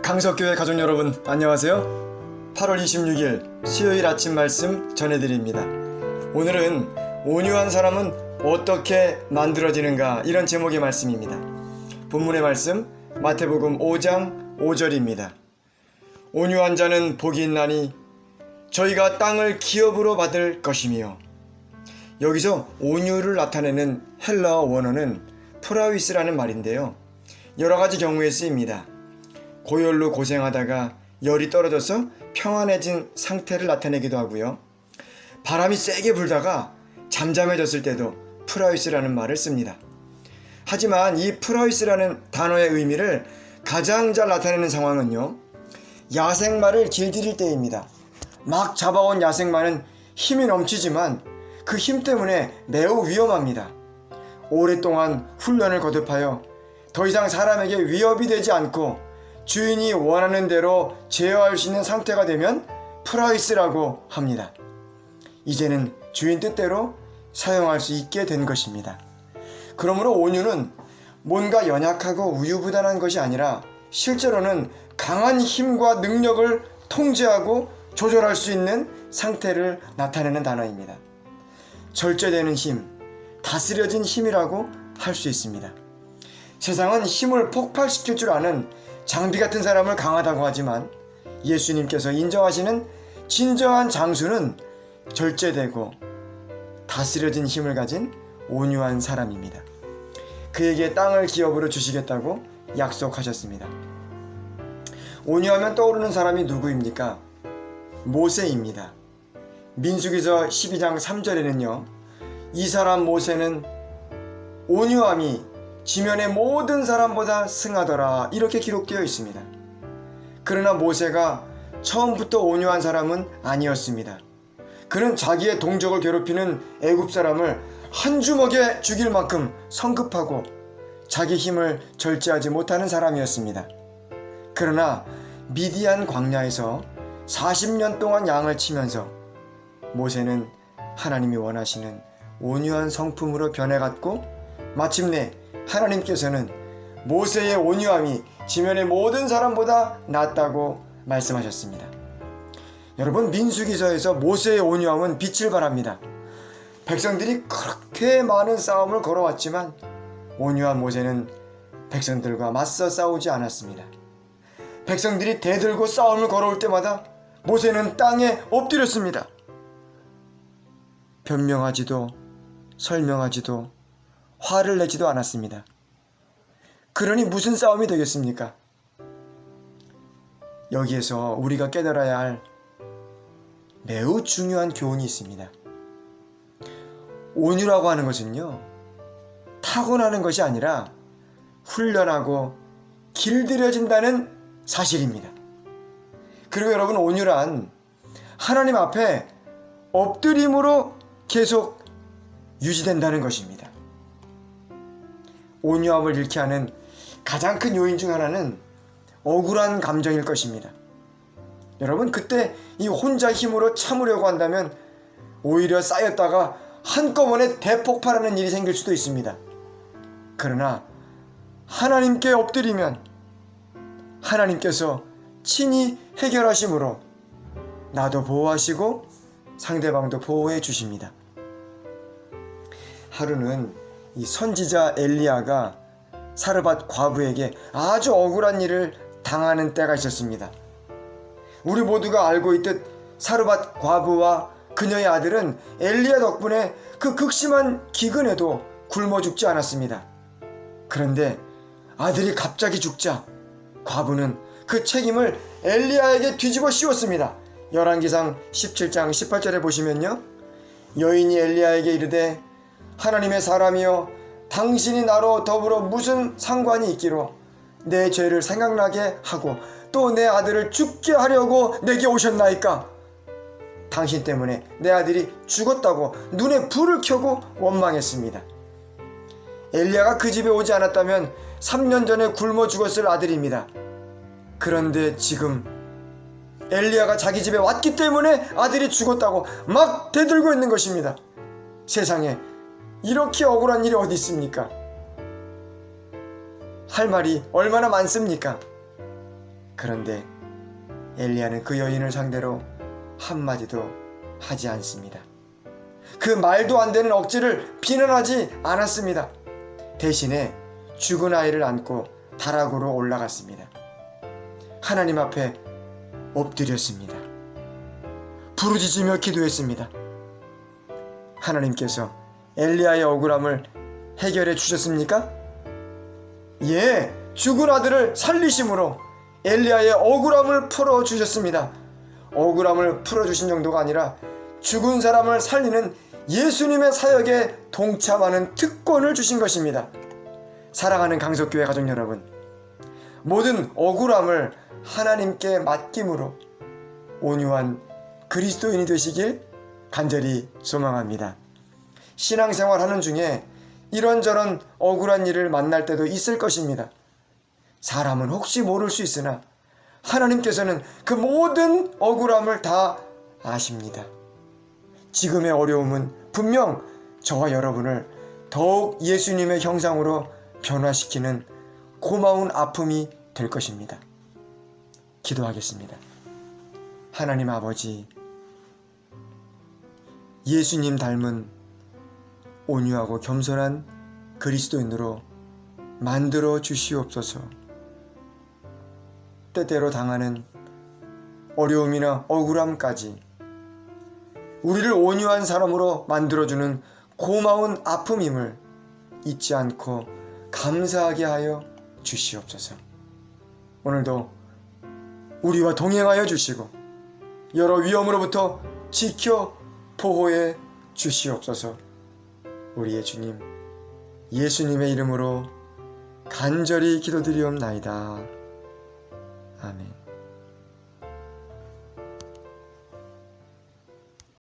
강석교회 가족 여러분 안녕하세요. 8월 26일 수요일 아침 말씀 전해드립니다. 오늘은 온유한 사람은 어떻게 만들어지는가, 이런 제목의 말씀입니다. 본문의 말씀 마태복음 5장 5절입니다. 온유한 자는 복이 있나니 저희가 땅을 기업으로 받을 것이며. 여기서 온유를 나타내는 헬라어 원어는 프라위스라는 말인데요, 여러가지 경우에 쓰입니다. 고열로 고생하다가 열이 떨어져서 평안해진 상태를 나타내기도 하고요, 바람이 세게 불다가 잠잠해졌을 때도 프라위스라는 말을 씁니다. 하지만 이 프라위스라는 단어의 의미를 가장 잘 나타내는 상황은요, 야생마를 길들일 때입니다. 막 잡아온 야생마는 힘이 넘치지만 그 힘 때문에 매우 위험합니다. 오랫동안 훈련을 거듭하여 더 이상 사람에게 위협이 되지 않고 주인이 원하는 대로 제어할 수 있는 상태가 되면 프라이스라고 합니다. 이제는 주인 뜻대로 사용할 수 있게 된 것입니다. 그러므로 온유는 뭔가 연약하고 우유부단한 것이 아니라 실제로는 강한 힘과 능력을 통제하고 조절할 수 있는 상태를 나타내는 단어입니다. 절제되는 힘, 다스려진 힘이라고 할 수 있습니다. 세상은 힘을 폭발시킬 줄 아는 장비 같은 사람을 강하다고 하지만 예수님께서 인정하시는 진정한 장수는 절제되고 다스려진 힘을 가진 온유한 사람입니다. 그에게 땅을 기업으로 주시겠다고 약속하셨습니다. 온유하면 떠오르는 사람이 누구입니까? 모세입니다. 민수기서 12장 3절에는요, 이 사람 모세는 온유함이 지면의 모든 사람보다 승하더라, 이렇게 기록되어 있습니다. 그러나 모세가 처음부터 온유한 사람은 아니었습니다. 그는 자기의 동족을 괴롭히는 애굽 사람을 한 주먹에 죽일 만큼 성급하고 자기 힘을 절제하지 못하는 사람이었습니다. 그러나 미디안 광야에서 40년 동안 양을 치면서 모세는 하나님이 원하시는 온유한 성품으로 변해갔고, 마침내 하나님께서는 모세의 온유함이 지면의 모든 사람보다 낫다고 말씀하셨습니다. 여러분, 민수기서에서 모세의 온유함은 빛을 발합니다. 백성들이 그렇게 많은 싸움을 걸어왔지만 온유한 모세는 백성들과 맞서 싸우지 않았습니다. 백성들이 대들고 싸움을 걸어올 때마다 모세는 땅에 엎드렸습니다. 변명하지도 설명하지도 화를 내지도 않았습니다. 그러니 무슨 싸움이 되겠습니까? 여기에서 우리가 깨달아야 할 매우 중요한 교훈이 있습니다. 온유라고 하는 것은요, 타고나는 것이 아니라 훈련하고 길들여진다는 사실입니다. 그리고 여러분, 온유란 하나님 앞에 엎드림으로 계속 유지된다는 것입니다. 온유함을 잃게 하는 가장 큰 요인 중 하나는 억울한 감정일 것입니다. 여러분, 그때 이 혼자 힘으로 참으려고 한다면 오히려 쌓였다가 한꺼번에 대폭발하는 일이 생길 수도 있습니다. 그러나 하나님께 엎드리면 하나님께서 친히 해결하심으로 나도 보호하시고 상대방도 보호해 주십니다. 하루는 이 선지자 엘리야가 사르밧 과부에게 아주 억울한 일을 당하는 때가 있었습니다. 우리 모두가 알고 있듯 사르밧 과부와 그녀의 아들은 엘리야 덕분에 그 극심한 기근에도 굶어 죽지 않았습니다. 그런데 아들이 갑자기 죽자 과부는 그 책임을 엘리야에게 뒤집어 씌웠습니다. 열왕기상 17장 18절에 보시면요, 여인이 엘리야에게 이르되 하나님의 사람이여, 당신이 나로 더불어 무슨 상관이 있기로 내 죄를 생각나게 하고 또 내 아들을 죽게 하려고 내게 오셨나이까? 당신 때문에 내 아들이 죽었다고 눈에 불을 켜고 원망했습니다. 엘리야가 그 집에 오지 않았다면 3년 전에 굶어 죽었을 아들입니다. 그런데 지금 엘리야가 자기 집에 왔기 때문에 아들이 죽었다고 막 대들고 있는 것입니다. 세상에 이렇게 억울한 일이 어디 있습니까? 할 말이 얼마나 많습니까? 그런데 엘리야는 그 여인을 상대로 한마디도 하지 않습니다. 그 말도 안 되는 억지를 비난하지 않았습니다. 대신에 죽은 아이를 안고 다락으로 올라갔습니다. 하나님 앞에 엎드렸습니다. 부르짖으며 기도했습니다. 하나님께서 엘리야의 억울함을 해결해 주셨습니까? 예, 죽은 아들을 살리심으로 엘리야의 억울함을 풀어주셨습니다. 억울함을 풀어주신 정도가 아니라 죽은 사람을 살리는 예수님의 사역에 동참하는 특권을 주신 것입니다. 사랑하는 강석교회 가족 여러분, 모든 억울함을 하나님께 맡김으로 온유한 그리스도인이 되시길 간절히 소망합니다. 신앙생활 하는 중에 이런저런 억울한 일을 만날 때도 있을 것입니다. 사람은 혹시 모를 수 있으나 하나님께서는 그 모든 억울함을 다 아십니다. 지금의 어려움은 분명 저와 여러분을 더욱 예수님의 형상으로 변화시키는 고마운 아픔이 될 것입니다. 기도하겠습니다. 하나님 아버지, 예수님 닮은 온유하고 겸손한 그리스도인으로 만들어 주시옵소서. 때때로 당하는 어려움이나 억울함까지 우리를 온유한 사람으로 만들어주는 고마운 아픔임을 잊지 않고 감사하게 하여 주시옵소서. 오늘도 우리와 동행하여 주시고 여러 위험으로부터 지켜 보호해 주시옵소서. 우리의 주님 예수님의 이름으로 간절히 기도드리옵나이다. 아멘.